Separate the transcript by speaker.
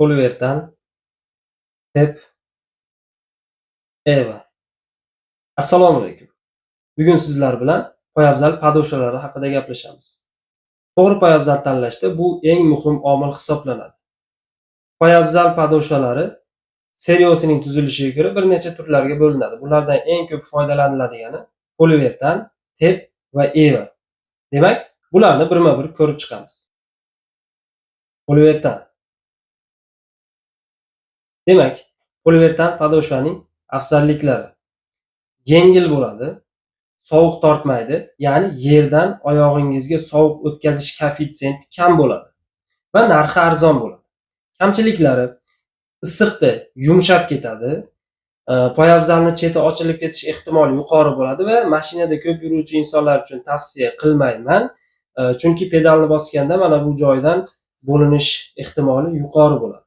Speaker 1: Poliuretan, tep, eva. Assalomu alaykum. Bugun sizlar bilan poyabzal podoshalari haqida gaplashamiz. To'g'ri poyabzal tanlashda bu eng muhim omil hisoblanadi. Poyabzal podoshalari seriyosining tuzilishiga ko'ra bir necha turlarga bo'linadi. Bulardan eng ko'p foydalaniladigani poliuretan, tep va eva. Demak, bularni birma-bir ko'rib chiqamiz. Poliuretan. Demak, poliuretan podoshaning afzalliklari: yengil bo'ladi, sovuq tortmaydi, ya'ni yerdan oyog'ingizga sovuq o'tkazish koeffitsiyenti kam bo'ladi va narxi arzon bo'ladi. Kamchiliklari: issiqda yumshab ketadi, poyabzalni cheti ochilib ketish ehtimoli yuqori bo'ladi va mashinada ko'p yuruvchi insonlar uchun tavsiya qilmayman, chunki pedalni bosganda mana bu joydan bo'linish ehtimoli yuqori bo'ladi.